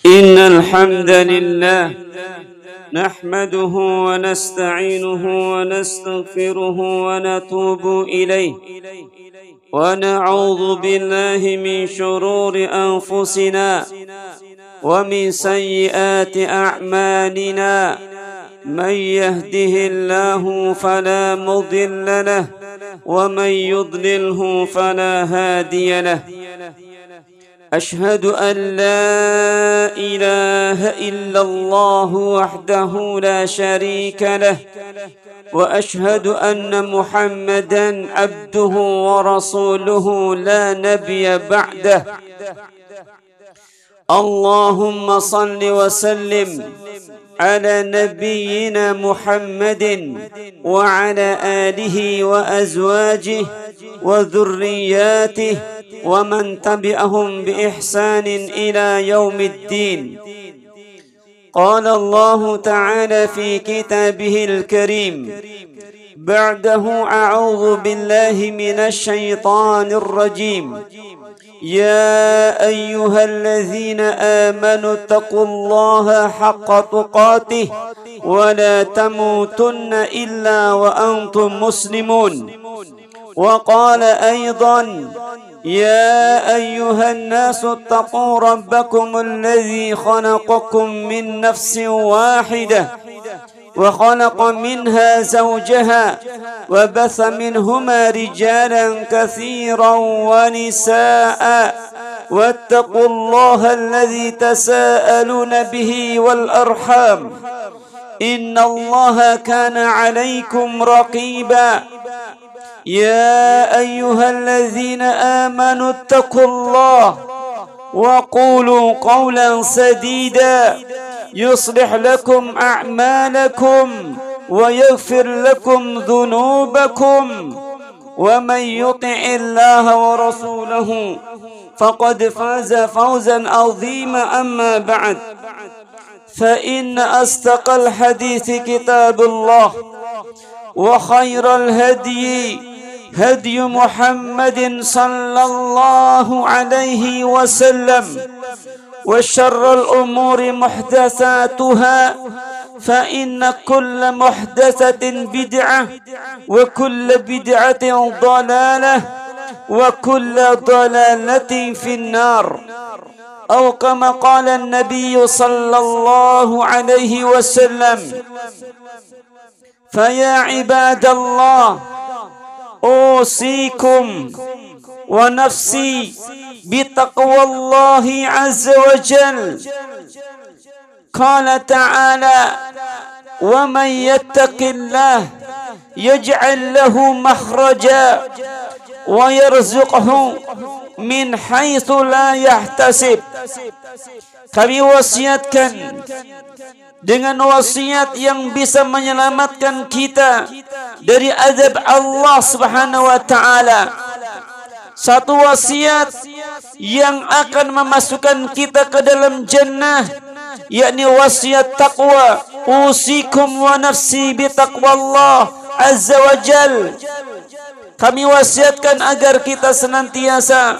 إن الحمد لله نحمده ونستعينه ونستغفره ونتوب إليه ونعوذ بالله من شرور أنفسنا ومن سيئات أعمالنا. من يهده الله فلا مضل له ومن يضلله فلا هادي له. أشهد أن لا إله إلا الله وحده لا شريك له وأشهد أن محمدا عبده ورسوله لا نبي بعده. اللهم صل وسلم على نبينا محمد وعلى آله وأزواجه وذرياته ومن تبعهم بإحسان إلى يوم الدين. قال الله تعالى في كتابه الكريم بعده: أعوذ بالله من الشيطان الرجيم. يا أيها الذين آمنوا اتقوا الله حق تقاته ولا تموتن إلا وأنتم مسلمون. وقال أيضا: يا أيها الناس اتقوا ربكم الذي خلقكم من نفس واحدة وخلق منها زوجها وبث منهما رجالا كثيرا ونساء واتقوا الله الذي تساءلون به والأرحام إن الله كان عليكم رقيبا. يا أيها الذين آمنوا اتقوا الله وقولوا قولا سديدا يصلح لكم أعمالكم ويغفر لكم ذنوبكم ومن يطع الله ورسوله فقد فاز فوزا عظيما. أما بعد، فإن أصدق الحديث كتاب الله وخير الهدي هدي محمد صلى الله عليه وسلم وشر الأمور محدثاتها فإن كل محدثة بدعة وكل بدعة ضلالة وكل ضلالة في النار، أو كما قال النبي صلى الله عليه وسلم. فيا عباد الله، أوصيكم ونفسي بتقوى الله عز وجل. قال تعالى: ومن يتق الله يجعل له مخرجا ويرزقه من حيث لا يحتسب. Kami wasiatkan dengan wasiat yang bisa menyelamatkan kita dari azab Allah Subhanahu wa taala. Satu wasiat yang akan memasukkan kita ke dalam jannah, yakni wasiat taqwa. Usikum wa nafsi bi taqwallah azza wa jal. Kami wasiatkan agar kita senantiasa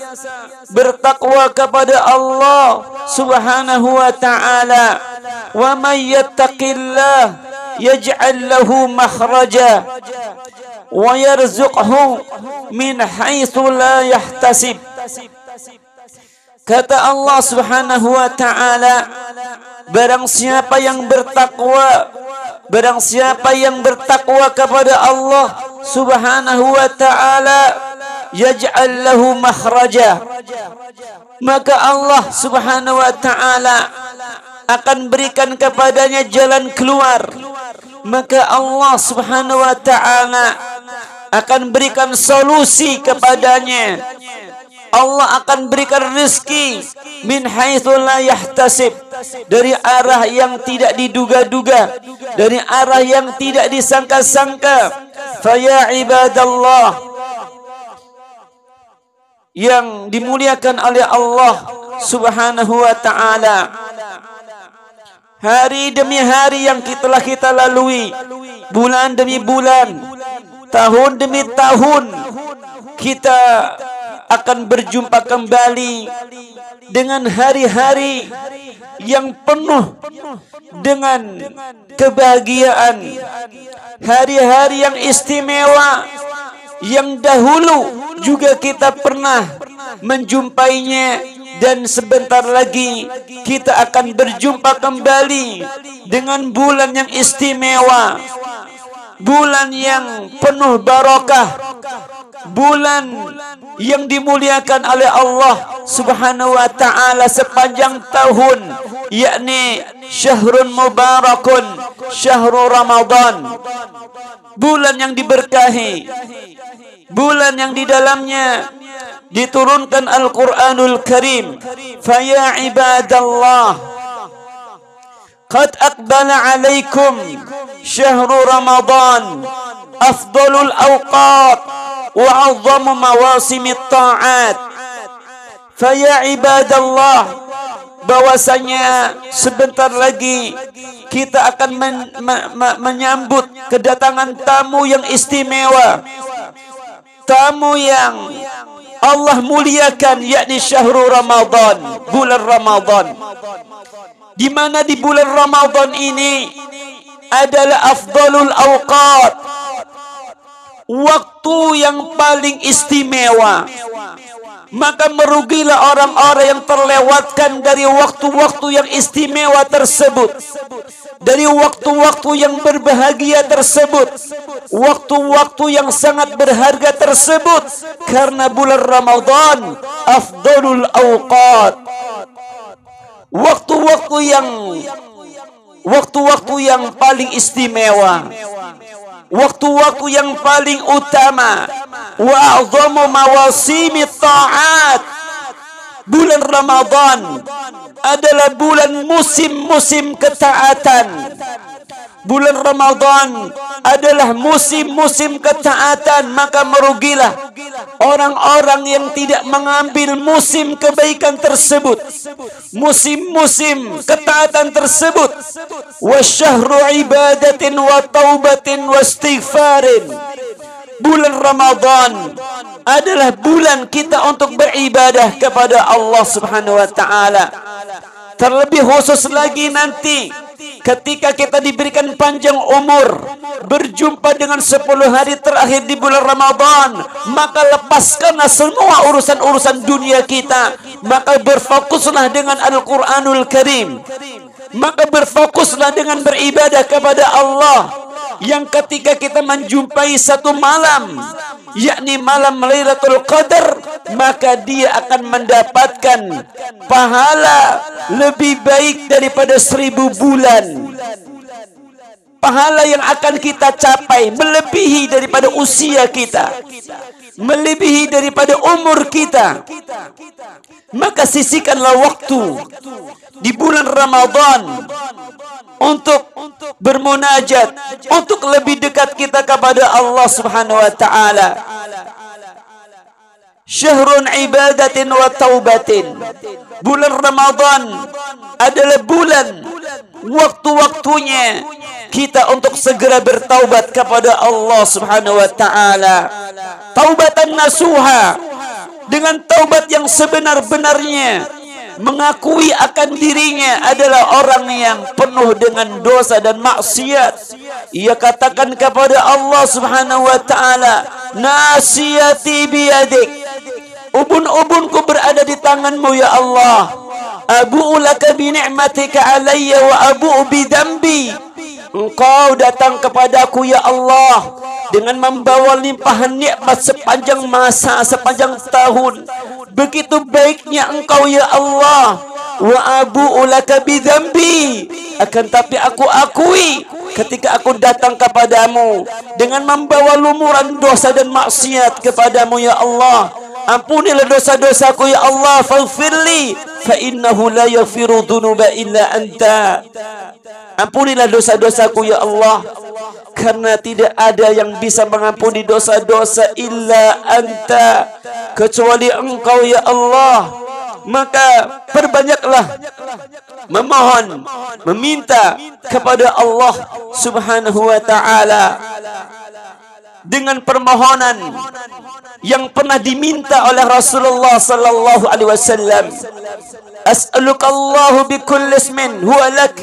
bertakwa kepada Allah Subhanahu wa ta'ala. Wa may yattaqillah yaj'al lahu makhraja wa yarzuqhu min haitsu la yahtasib. Kata Allah Subhanahu wa ta'ala, barang siapa yang bertakwa, barang siapa yang bertakwa kepada Allah Subhanahu wa ta'ala, yaj'al lahu makhraja, maka Allah Subhanahu wa ta'ala akan berikan kepadanya jalan keluar. Maka Allah Subhanahu wa ta'ala akan berikan solusi kepadanya. Allah akan berikan rezeki min haitsu la yahtasib, dari arah yang tidak diduga-duga, dari arah yang tidak disangka-sangka. Faya ibadallah yang dimuliakan oleh Allah Subhanahu wa ta'ala, hari demi hari yang telah kita lalui, bulan demi bulan, tahun demi tahun, kita akan berjumpa kembali dengan hari-hari yang penuh dengan kebahagiaan, hari-hari yang istimewa yang dahulu juga kita pernah menjumpainya, dan sebentar lagi kita akan berjumpa kembali dengan bulan yang istimewa, bulan yang penuh barakah, bulan yang dimuliakan oleh Allah Subhanahu wa ta'ala sepanjang tahun, yakni syahrun mubarakun, syahrul Ramadan, bulan yang diberkahi, bulan yang di dalamnya diturunkan Al-Quranul Karim. Faya ibadallah, qad aqbala alaikum syahru Ramadan, afdalul awqat wa azzamu mawasimit ta'at. Faya ibadallah, bahwasanya sebentar lagi kita akan menyambut kedatangan tamu yang istimewa, tamu yang Allah muliakan, yakni syahrul Ramadan, bulan Ramadan, di mana di bulan Ramadan ini adalah afdalul awqat, waktu yang paling istimewa. Maka merugilah orang-orang yang terlewatkan dari waktu-waktu yang istimewa tersebut, dari waktu-waktu yang berbahagia tersebut, waktu-waktu yang sangat berharga tersebut, karena bulan Ramadan afdalul awqat, waktu-waktu yang paling istimewa, waktu-waktu yang paling utama, wa a'zamu mawasimit ta'at. Bulan Ramadan adalah bulan musim-musim ketaatan. Bulan Ramadan adalah musim-musim ketaatan. Maka merugilah orang-orang yang tidak mengambil musim kebaikan tersebut, musim-musim ketaatan tersebut. Wa syahru ibadatin wa taubatin wa istighfarin. Bulan Ramadan adalah bulan kita untuk beribadah kepada Allah Subhanahu wa ta'ala. Terlebih khusus lagi nanti ketika kita diberikan panjang umur, berjumpa dengan 10 hari terakhir di bulan Ramadan, maka lepaskanlah semua urusan-urusan dunia kita, maka berfokuslah dengan Al-Quranul Karim, maka berfokuslah dengan beribadah kepada Allah. Yang ketika kita menjumpai satu malam, yakni malam Lailatul Qadar, maka dia akan mendapatkan pahala lebih baik daripada 1000 bulan. Pahala yang akan kita capai melebihi daripada usia kita, melebihi daripada umur kita. Maka sisihkanlah waktu di bulan Ramadan untuk bermunajat, untuk lebih dekat kita kepada Allah Subhanahu wa ta'ala. Syahrun ibadatin wa taubatin. Bulan Ramadan adalah bulan waktu-waktunya kita untuk segera bertaubat kepada Allah Subhanahu wa ta'ala. Taubatan nasuha, dengan taubat yang sebenar-benarnya, mengakui akan dirinya adalah orang yang penuh dengan dosa dan maksiat. Ia katakan kepada Allah Subhanahu wa ta'ala, nasiyati biyadik, ubun-ubunku berada di tanganmu ya Allah. Abu'u laka bi ni'matika alayya wa abu'u bi dambi. Engkau datang kepadaku ya Allah dengan membawa limpahan nikmat sepanjang masa, sepanjang tahun. Begitu baiknya engkau ya Allah. Wa abu'u laka bi dambi, akan tapi aku akui ketika aku datang kepadamu dengan membawa lumuran dosa dan maksiat kepadamu ya Allah. Ampunilah dosa-dosaku ya Allah, faghfirli fa innahu la yaghfiru dzunuba illa anta. Ampunilah dosa-dosaku ya Allah, karena tidak ada yang bisa mengampuni dosa-dosa illa anta, kecuali engkau ya Allah. Maka perbanyaklah memohon, meminta kepada Allah Subhanahu wa ta'ala dengan permohonan yang pernah diminta oleh Rasulullah sallallahu alaihi wasallam. As'alukallahu bikulli ismin huwa lak.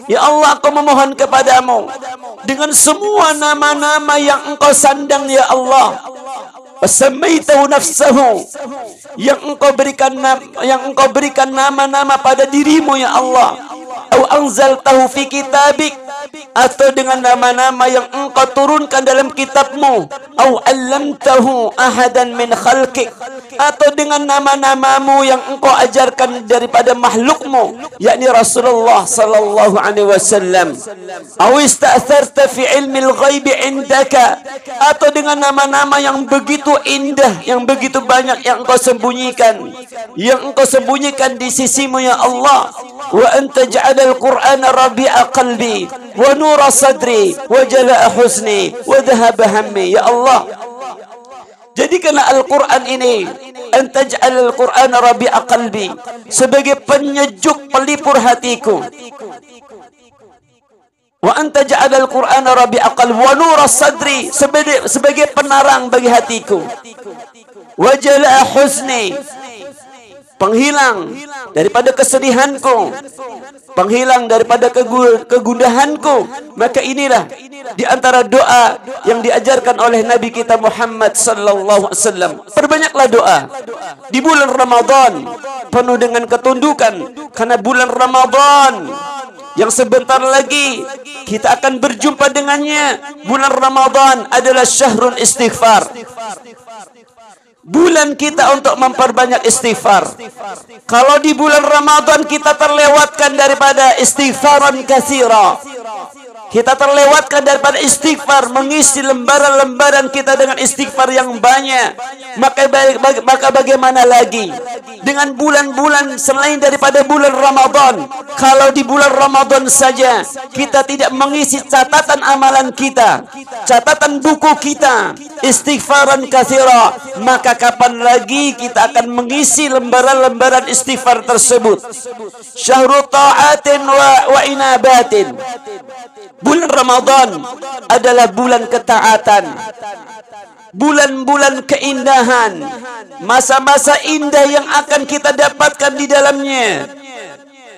Ya Allah, aku memohon kepadamu dengan semua nama-nama yang engkau sandang ya Allah. Wasamaitahu nafsahu, yang engkau berikan nama-nama pada dirimu ya Allah. Au anzaltahu fi kitabik, atau dengan nama-nama yang engkau turunkan dalam kitabmu. Au 'allamtahu ahadan min khalqik, atau dengan nama-namamu yang engkau ajarkan daripada makhlukmu, yakni Rasulullah sallallahu alaihi wasallam. Au ista'tharta fi ilmi al-ghaib indaka, atau dengan nama-nama yang begitu indah, yang begitu banyak yang engkau sembunyikan, di sisimu ya Allah. Wa anta ja'alal Qur'ana rabi'a qalbi wa nura sadri wa jala'a huzni wa dhahaba hammi. Ya Allah, jadikanlah Al-Quran ini, anta ja'alal Qur'ana rabi'a qalbi, sebagai penyejuk pelipur hatiku. Wa anta ja'alal Qur'ana rabi'a qalbi wa nura sadri, sebagai penarang bagi hatiku. Wa jala'a huzni, penghilang daripada kesedihanku, penghilang daripada kegundahanku. Maka inilah di antara doa yang diajarkan oleh Nabi kita Muhammad sallallahu alaihi wasallam. Perbanyaklah doa di bulan Ramadan, penuh dengan ketundukan, karena bulan Ramadan yang sebentar lagi kita akan berjumpa dengannya. Bulan Ramadan adalah syahrul istighfar, bulan kita untuk memperbanyak istighfar. Kalau di bulan Ramadan kita terlewatkan daripada istighfaran katsira, kita terlewatkan daripada istighfar, mengisi lembaran-lembaran kita dengan istighfar yang banyak, maka bagaimana lagi dengan bulan-bulan selain daripada bulan Ramadan? Kalau di bulan Ramadan saja kita tidak mengisi catatan amalan kita, catatan buku kita, istighfaran katsira, maka kapan lagi kita akan mengisi lembaran-lembaran istighfar tersebut? Syahrul ta'atin wa inabatin. Bulan Ramadan adalah bulan ketaatan, bulan-bulan keindahan, masa-masa indah yang akan kita dapatkan di dalamnya.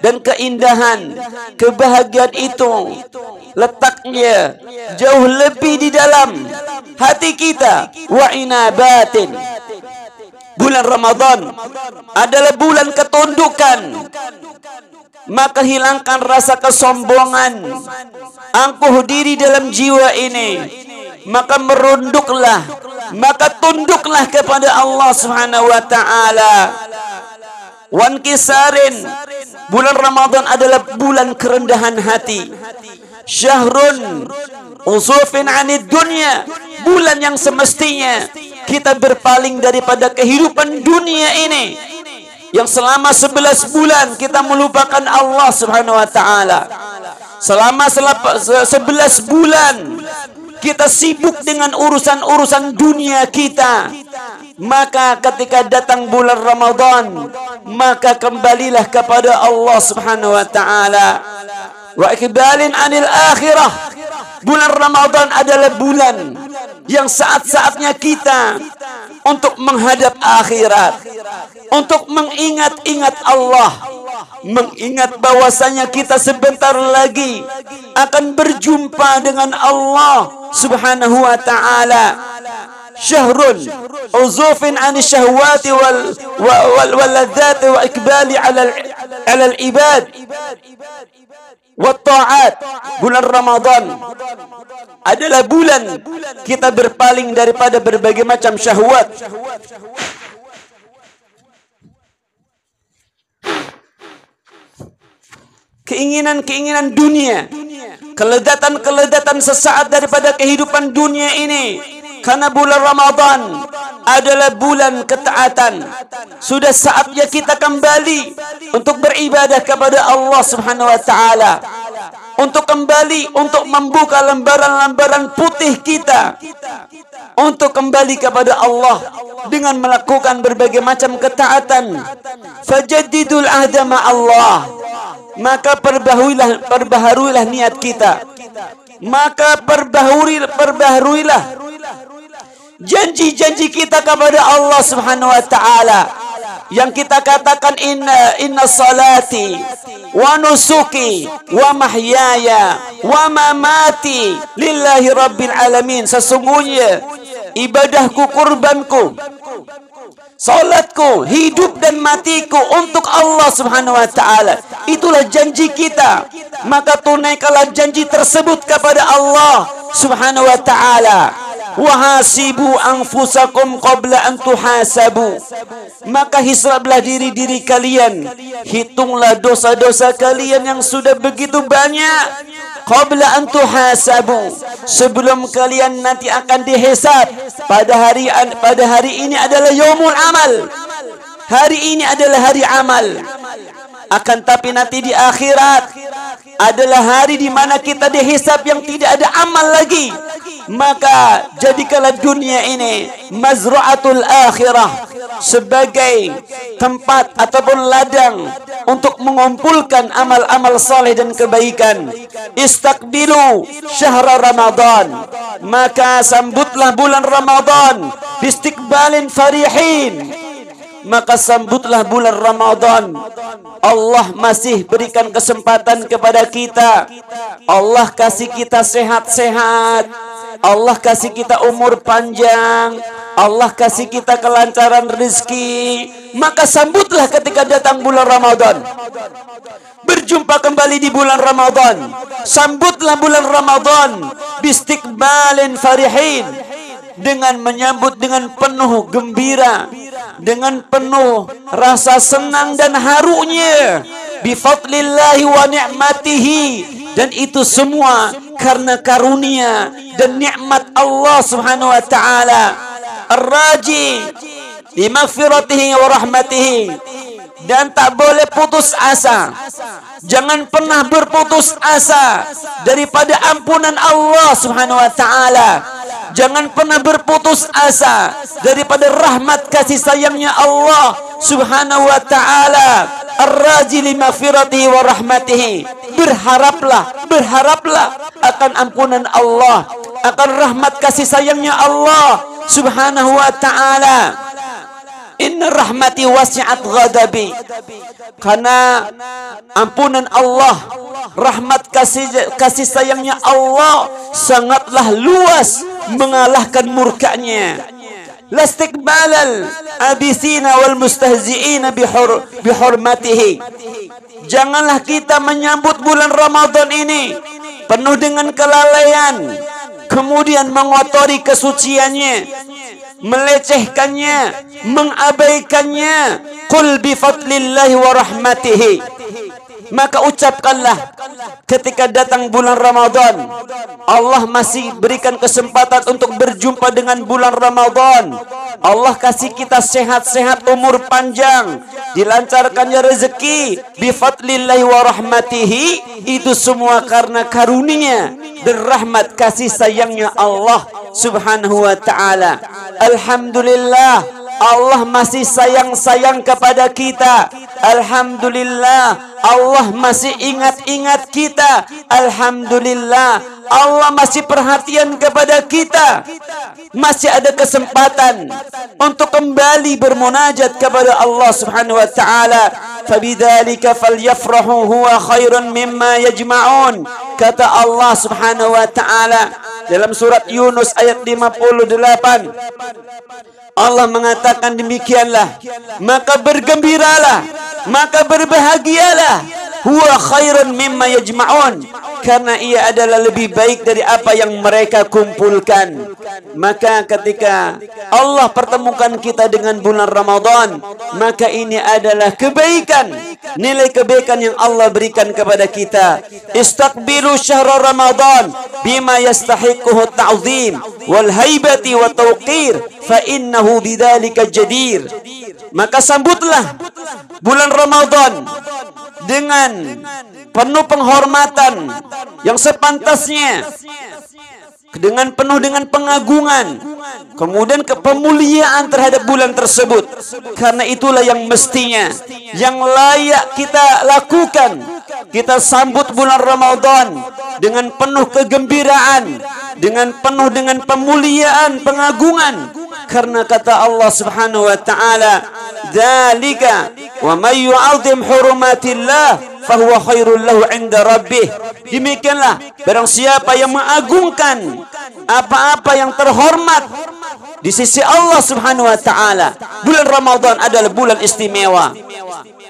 Dan keindahan, kebahagiaan itu letaknya jauh lebih di dalam hati kita. Wa inabatin, bulan Ramadan adalah bulan ketundukan, maka hilangkan rasa kesombongan, angkuh diri dalam jiwa ini, maka merunduklah, maka tunduklah kepada Allah Subhanahu wa taala. Wan kisarin, bulan Ramadan adalah bulan kerendahan hati. Syahrun usufin 'anid dunya, bulan yang semestinya kita berpaling daripada kehidupan dunia ini, yang selama 11 bulan kita melupakan Allah Subhanahu wa taala. Selama 11 bulan kita sibuk dengan urusan-urusan dunia kita. Maka ketika datang bulan Ramadan, maka kembalilah kepada Allah Subhanahu wa taala. Wa iqbalin 'anil akhirah. Bulan Ramadan adalah bulan yang saat-saatnya kita untuk menghadap akhirat, untuk mengingat-ingat Allah, mengingat bahwasanya kita sebentar lagi akan berjumpa dengan Allah Subhanahu wa taala. Syahrun uzufin 'ani syahwati wal ladzati wa ikbali 'ala al-ibad wa ta'at. Bulan Ramadan adalah bulan kita berpaling daripada berbagai macam syahwat, keinginan-keinginan dunia, keledatan-keledatan sesaat daripada kehidupan dunia ini. Karena bulan Ramadan adalah bulan ketaatan, sudah saatnya kita kembali untuk beribadah kepada Allah Subhanahu wa taala, untuk kembali untuk membuka lembaran-lembaran putih kita, untuk kembali kepada Allah dengan melakukan berbagai macam ketaatan. Fajaddidul ahda ma'allah, maka perbaharuilah niat kita, maka perbaharuilah janji-janji kita kepada Allah Subhanahu wa taala. Yang kita katakan inna salati wa nusuki wa mahyaya wa mamati lillahi rabbil alamin. Sesungguhnya ibadahku, kurbanku, salatku, hidup dan matiku untuk Allah Subhanahu wa taala. Itulah janji kita. Maka tunaikanlah janji tersebut kepada Allah Subhanahu wa taala. Wahasibu anfusakum qabla an tuhasabu. Maka hisablah diri-diri kalian, hitunglah dosa-dosa kalian yang sudah begitu banyak, qabla an tuhasabu, sebelum kalian nanti akan dihisab. Pada hari ini adalah yaumul amal. Hari ini adalah hari amal. Akan tapi nanti di akhirat adalah hari di mana kita dihisab yang tidak ada amal lagi. Maka jadikanlah dunia ini mazra'atul akhirah, sebagai tempat ataupun ladang untuk mengumpulkan amal-amal saleh dan kebaikan. Istaqbilu syahra Ramadan, maka sambutlah bulan Ramadan bistiqbalin farihin. Maka sambutlah bulan Ramadan. Allah masih berikan kesempatan kepada kita. Allah kasih kita sehat-sehat. Allah kasih kita umur panjang. Allah kasih kita kelancaran rezeki. Maka sambutlah ketika datang bulan Ramadan. Berjumpa kembali di bulan Ramadan. Sambutlah bulan Ramadan bistiqbalin farihin, dengan menyambut dengan penuh gembira, dengan penuh rasa senang dan harunya. Bifadlillahi wa ni'matihi, dan itu semua karena karunia dan nikmat Allah Subhanahu wa taala. Ar-raji li maghfiratihi wa rahmatihi, dan tak boleh putus asa. Jangan pernah berputus asa daripada ampunan Allah Subhanahu wa taala. Jangan pernah berputus asa daripada rahmat kasih sayangnya Allah Subhanahu wa taala. Ar-raji li maghfiratihi wa rahmatihi. Berharaplah akan ampunan Allah, akan rahmat kasih sayangnya Allah Subhanahu wa taala. Inna rahmati wasi'at ghadabi. Karena ampunan Allah, rahmat kasih sayangnya Allah sangatlah luas, mengalahkan murkanya. Lastiqbalal abisina wal mustahzi'ina bihurmatihi. Janganlah kita menyambut bulan Ramadan ini penuh dengan kelalaian, kemudian mengotori kesuciannya, melecehkannya, mengabaikannya. Qul bi fadlillahi wa rahmatihi. Maka ucapkanlah ketika datang bulan Ramadan, Allah masih berikan kesempatan untuk berjumpa dengan bulan Ramadan. Allah kasih kita sehat-sehat, umur panjang, dilancarkannya rezeki. Bi fadlillahi wa rahmatihi, itu semua karena karunia dan rahmat kasih sayangnya Allah Subhanahu wa taala. Alhamdulillah, Allah masih sayang-sayang kepada kita. Alhamdulillah, Allah masih ingat-ingat kita. Alhamdulillah, Allah masih perhatian kepada kita. Masih ada kesempatan untuk kembali bermunajat kepada Allah Subhanahu wa taala. Fabidzalika falyafrahu huwa khairun mimma yajma'un. Kata Allah Subhanahu wa taala dalam surat Yunus ayat 58. Allah mengatakan demikianlah, maka bergembiralah, maka berbahagialah, huwa khairun mimma yajma'un, karena ia adalah lebih baik dari apa yang mereka kumpulkan. Maka ketika Allah pertemukan kita dengan bulan Ramadan, maka ini adalah kebaikan, nilai kebaikan yang Allah berikan kepada kita. Istaqbilu syahra Ramadan bima yastahiquhu ta'zim wal haibati wa tawqir, fa innahu bidzalika jadir. Maka sambutlah bulan Ramadan dengan penuh penghormatan yang sepantasnya, dengan penuh dengan pengagungan, kemudian kepemuliaan terhadap bulan tersebut. Karena itulah yang mestinya, yang layak kita lakukan. Kita sambut bulan Ramadan dengan penuh kegembiraan, dengan penuh dengan pemuliaan, pengagungan. Karena kata Allah Subhanahu wa taala, "Dzalika wa may yu'azzim hurumatillah fahuwa khairul lahu 'inda rabbih." Demikianlah barang siapa yang mengagungkan apa-apa yang terhormat di sisi Allah Subhanahu wa taala. Bulan Ramadan adalah bulan istimewa.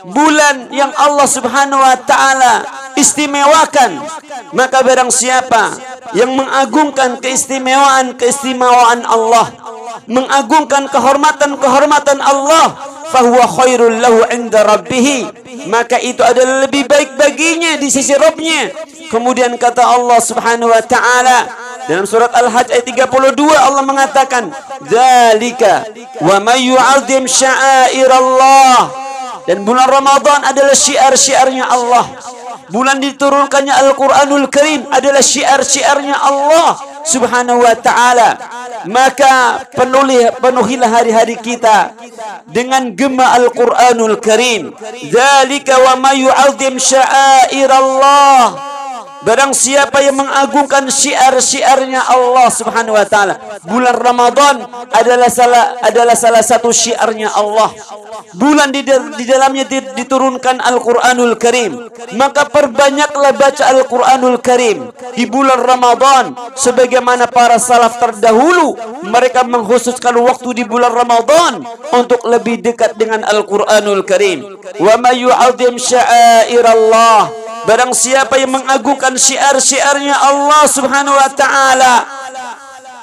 Bulan yang Allah Subhanahu wa taala istimewakan. Maka barang siapa yang mengagungkan keistimewaan Allah, mengagungkan kehormatan Allah, fahuwa khairul lahu 'inda rabbih, maka itu adalah lebih baik baginya di sisi Rabbnya. Kemudian kata Allah Subhanahu wa taala dalam surat Al-Hajj ayat 32, Allah mengatakan, "Dzalika wa may yu'azzim sya'airallah." Dan bulan Ramadan adalah syiar-syiarnya Allah. Bulan diturunkannya Al-Quranul Karim adalah syiar-syiarnya Allah Subhanahu wa ta'ala. Maka penuhilah hari-hari kita dengan gema Al-Quranul Karim. Dzalika wa may yu'azzim sya'airallah. Barang siapa yang mengagungkan syiar-syiarnya Allah Subhanahu wa taala. Bulan Ramadan adalah salah satu syiarnya Allah. Bulan di dalamnya diturunkan Al-Qur'anul Karim. Maka perbanyaklah baca Al-Qur'anul Karim di bulan Ramadan, sebagaimana para salaf terdahulu mereka mengkhususkan waktu di bulan Ramadan untuk lebih dekat dengan Al-Qur'anul Karim. Wa may yu'azzim sya'airallah. Barang siapa yang mengagungkan syiar-syiarnya Allah Subhanahu wa taala,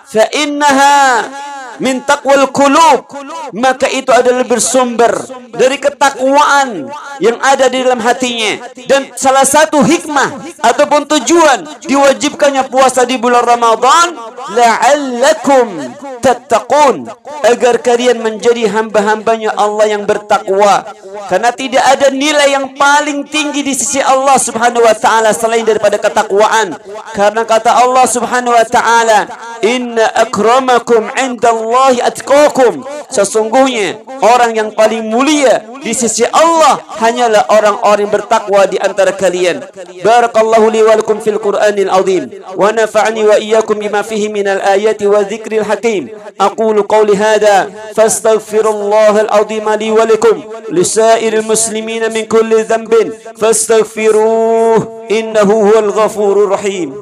fa innaha min taqwal qulub, maka itu adalah bersumber dari ketakwaan yang ada di dalam hatinya. Dan salah satu hikmah ataupun tujuan diwajibkannya puasa di bulan Ramadan, la'allakum tattaqun, agar kalian menjadi hamba-hambanya Allah yang bertakwa. Karena tidak ada nilai yang paling tinggi di sisi Allah Subhanahu wa taala selain daripada ketakwaan. Karena kata Allah Subhanahu wa taala, "Inna akramakum 'indallahi atqakum." Sesungguhnya orang yang paling mulia di sisi Allah hanyalah orang-orang yang bertakwa di antara kalian. Barakallahu li wa lakum fil Qur'anil azim wa nafa'ani wa iyyakum bima fihi minal ayati wa dzikril hakim. Aqulu qawli hadha fastaghfirullahal azim li wa lakum lisairil muslimina min kulli dhanbin fastaghfiruhu innahu huwal ghafurur rahim.